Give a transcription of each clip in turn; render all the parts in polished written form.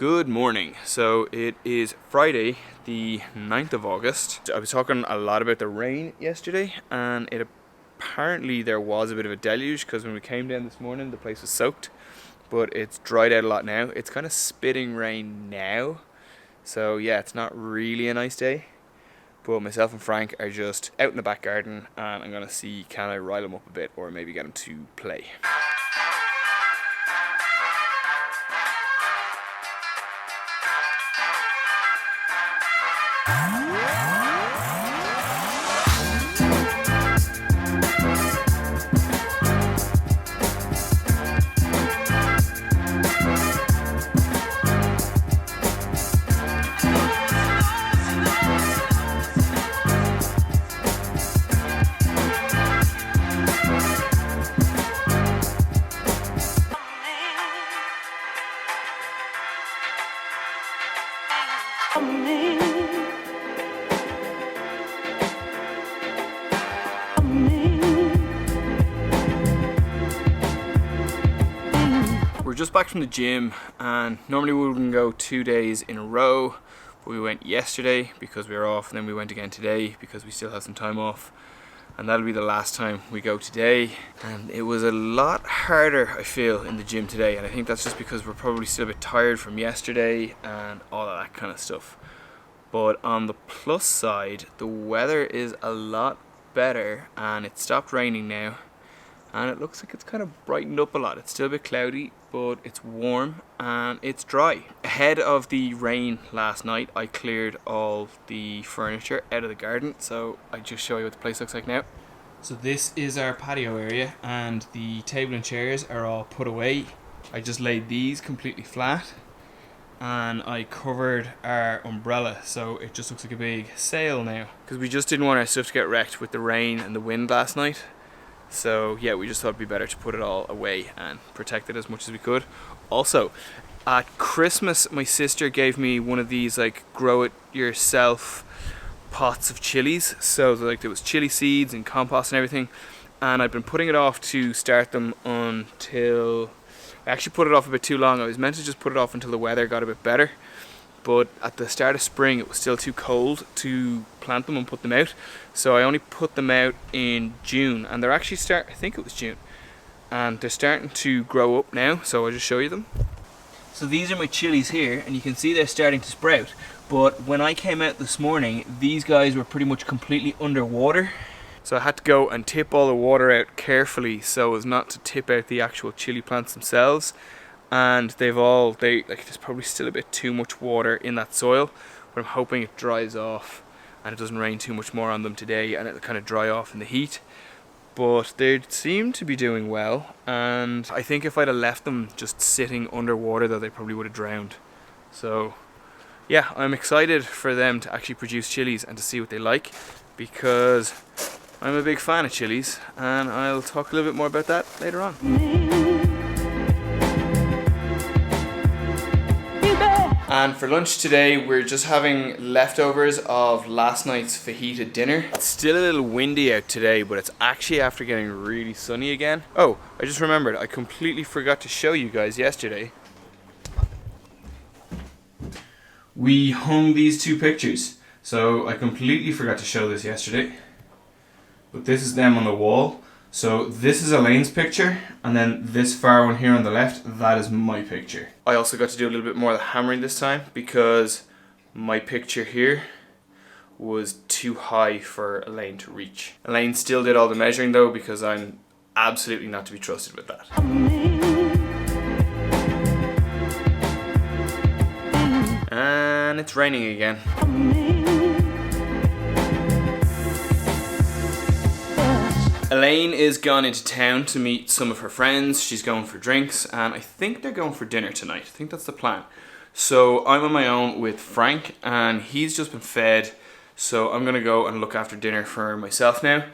Good morning. So it is Friday the 9th of August. I was talking a lot about the rain yesterday, and apparently there was a bit of a deluge because when we came down this morning the place was soaked, but it's dried out a lot now. It's kind of spitting rain now, so yeah, it's not really a nice day. But myself and Frank are just out in the back garden, and I'm gonna see, can I rile him up a bit or maybe get him to play. We're just back from the gym, and normally we wouldn't go 2 days in a row, but we went yesterday because we were off, and then we went again today because we still have some time off, and that'll be the last time we go today. And it was a lot harder, I feel, in the gym today, and I think that's just because we're probably still a bit tired from yesterday and all of that kind of stuff. But on the plus side, the weather is a lot better, and it stopped raining now, and it looks like it's kind of brightened up a lot. It's still a bit cloudy, but it's warm and it's dry. Ahead of the rain last night, I cleared all the furniture out of the garden, so I just show you what the place looks like now. So this is our patio area, and the table and chairs are all put away. I just laid these completely flat, and I covered our umbrella, so it just looks like a big sail now, because we just didn't want our stuff to get wrecked with the rain and the wind last night. So yeah, we just thought it'd be better to put it all away and protect it as much as we could. Also, at Christmas, my sister gave me one of these like grow it yourself pots of chilies. So like there was chili seeds and compost and everything, and I've been putting it off to start them until I actually put it off a bit too long. I was meant to just put it off until the weather got a bit better, but at the start of spring it was still too cold to plant them and put them out, so I only put them out in June, and they're actually I think it was June, and they're starting to grow up now, so I'll just show you them. So these are my chilies here, and you can see they're starting to sprout, but when I came out this morning these guys were pretty much completely underwater, so I had to go and tip all the water out carefully so as not to tip out the actual chili plants themselves. And there's probably still a bit too much water in that soil, but I'm hoping it dries off and it doesn't rain too much more on them today, and it'll kind of dry off in the heat. But they seem to be doing well, and I think if I'd have left them just sitting underwater though, they probably would have drowned. So yeah, I'm excited for them to actually produce chilies and to see what they like, because I'm a big fan of chilies, and I'll talk a little bit more about that later on. And for lunch today, we're just having leftovers of last night's fajita dinner. It's still a little windy out today, but it's actually after getting really sunny again. Oh, I just remembered, I completely forgot to show you guys yesterday. We hung these two pictures, so I completely forgot to show this yesterday. But this is them on the wall. So this is Elaine's picture, and then this far one here on the left, that is my picture. I also got to do a little bit more of the hammering this time because my picture here was too high for Elaine to reach. Elaine still did all the measuring though, because I'm absolutely not to be trusted with that. And it's raining again. Elaine is gone into town to meet some of her friends. She's going for drinks, and I think they're going for dinner tonight. I think that's the plan. So I'm on my own with Frank, and he's just been fed, so I'm gonna go and look after dinner for myself now.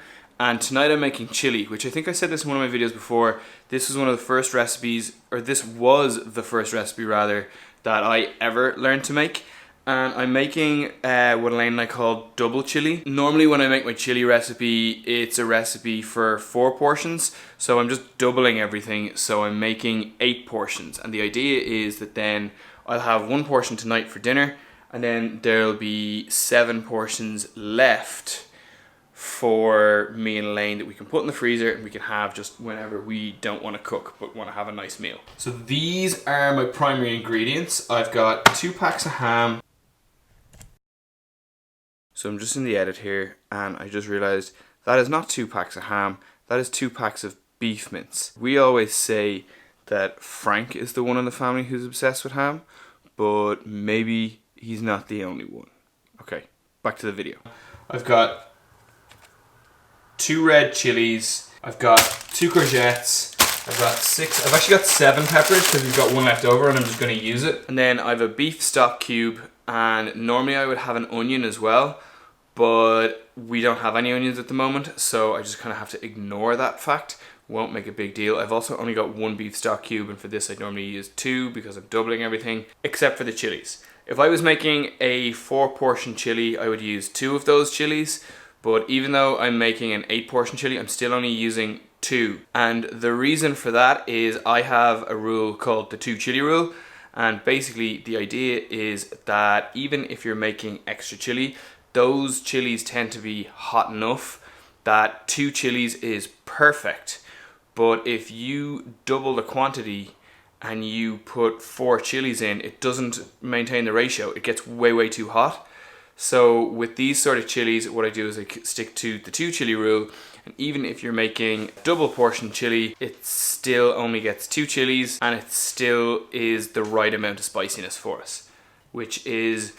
And tonight I'm making chili, which I think I said this in one of my videos before. This was one of the first recipes, or this was the first recipe rather, that I ever learned to make. and I'm making what Elaine and I call double chili. Normally when I make my chili recipe, it's a recipe for 4 portions, so I'm just doubling everything, so I'm making 8 portions. And the idea is that then I'll have 1 portion tonight for dinner, and then there'll be 7 portions left for me and Elaine that we can put in the freezer and we can have just whenever we don't want to cook but want to have a nice meal. So these are my primary ingredients. I've got 2 packs of ham. So I'm just in the edit here and I just realized that is not 2 packs of ham, that is 2 packs of beef mince. We always say that Frank is the one in the family who's obsessed with ham, but maybe he's not the only one. Okay, back to the video. I've got 2 red chilies, I've got 2 courgettes, I've actually got 7 peppers because we've got 1 left over and I'm just going to use it. And then I have a beef stock cube, and normally I would have an onion as well, but we don't have any onions at the moment, so I just kind of have to ignore that fact. Won't make a big deal. I've also only got 1 beef stock cube, and for this I'd normally use 2 because I'm doubling everything, except for the chilies. If I was making a 4 portion chili, I would use 2 of those chilies. But even though I'm making an 8 portion chili, I'm still only using 2. And the reason for that is I have a rule called the 2 chili rule. And basically the idea is that even if you're making extra chili, those chilies tend to be hot enough that 2 chilies is perfect. But if you double the quantity and you put 4 chilies in, it doesn't maintain the ratio. It gets way too hot. So with these sort of chilies, what I do is I stick to the 2 chili rule, and even if you're making double portion chili, it still only gets 2 chilies and it still is the right amount of spiciness for us, which is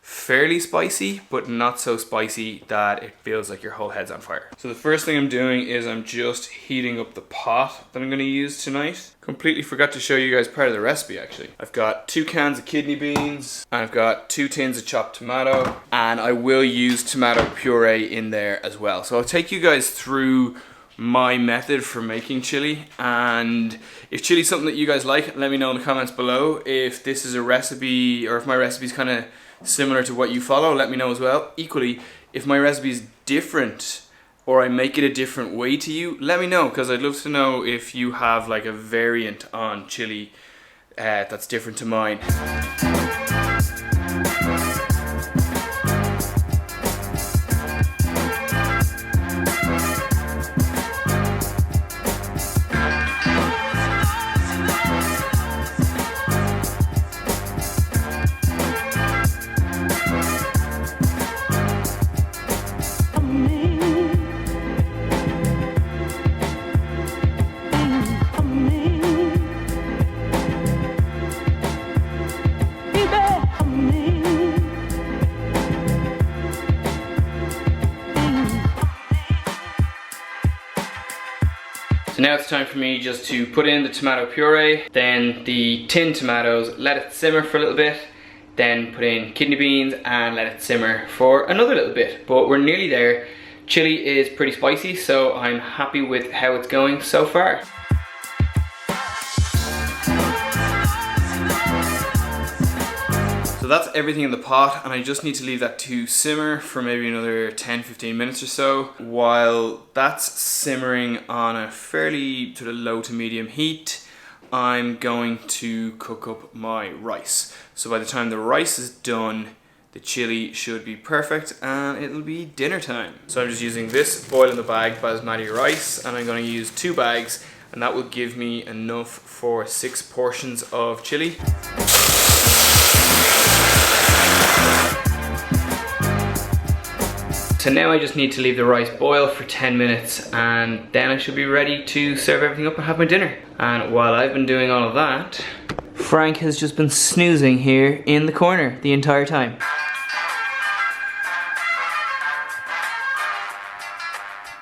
fairly spicy, but not so spicy that it feels like your whole head's on fire. So the first thing I'm doing is I'm just heating up the pot that I'm going to use tonight. Completely forgot to show you guys part of the recipe actually. I've got 2 cans of kidney beans, and I've got 2 tins of chopped tomato, and I will use tomato puree in there as well. So I'll take you guys through my method for making chili, and if chili is something that you guys like, let me know in the comments below. If this is a recipe, or if my recipe is kind of similar to what you follow, let me know as well. Equally, if my recipe is different or I make it a different way to you, let me know, because I'd love to know if you have like a variant on chili that's different to mine. So now it's time for me just to put in the tomato puree, then the tinned tomatoes, let it simmer for a little bit, then put in kidney beans and let it simmer for another little bit. But we're nearly there. Chili is pretty spicy, so I'm happy with how it's going so far. So that's everything in the pot, and I just need to leave that to simmer for maybe another 10-15 minutes or so. While that's simmering on a fairly sort of low to medium heat, I'm going to cook up my rice. So by the time the rice is done, the chili should be perfect and it'll be dinner time. So I'm just using this boil in the bag basmati rice, and I'm going to use 2 bags, and that will give me enough for 6 portions of chili. So now I just need to leave the rice boil for 10 minutes, and then I should be ready to serve everything up and have my dinner. And while I've been doing all of that, Frank has just been snoozing here in the corner the entire time.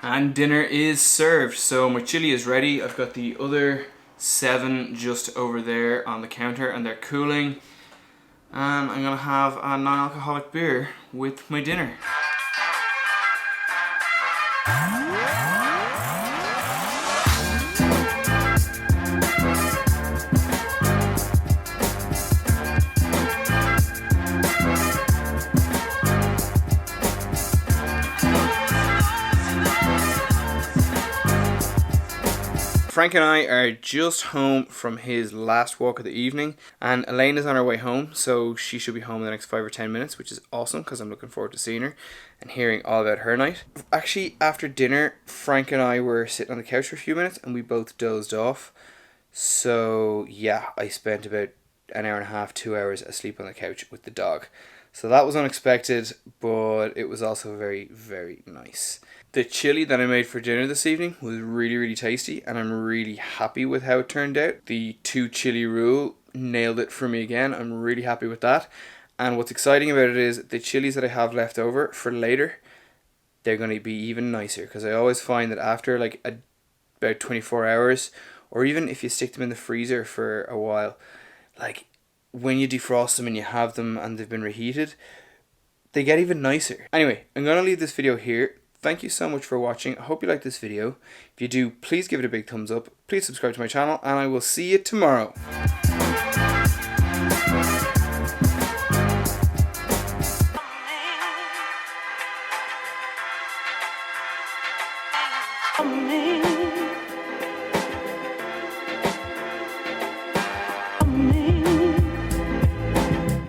And dinner is served. So my chili is ready. I've got the other 7 just over there on the counter and they're cooling. And I'm gonna have a non-alcoholic beer with my dinner. Frank and I are just home from his last walk of the evening, and Elaine is on her way home, so she should be home in the next 5 or 10 minutes, which is awesome because I'm looking forward to seeing her and hearing all about her night. Actually, after dinner, Frank and I were sitting on the couch for a few minutes and we both dozed off. So yeah, I spent about an hour and a half, 2 hours asleep on the couch with the dog. So that was unexpected, but it was also very, very nice. The chili that I made for dinner this evening was really, really tasty, and I'm really happy with how it turned out. The 2 chili rule nailed it for me again. I'm really happy with that. And what's exciting about it is the chilies that I have left over for later, they're going to be even nicer, because I always find that after like about 24 hours, or even if you stick them in the freezer for a while, like when you defrost them and you have them and they've been reheated, they get even nicer. Anyway, I'm going to leave this video here. Thank you so much for watching. I hope you liked this video. If you do, please give it a big thumbs up. Please subscribe to my channel, and I will see you tomorrow. Me.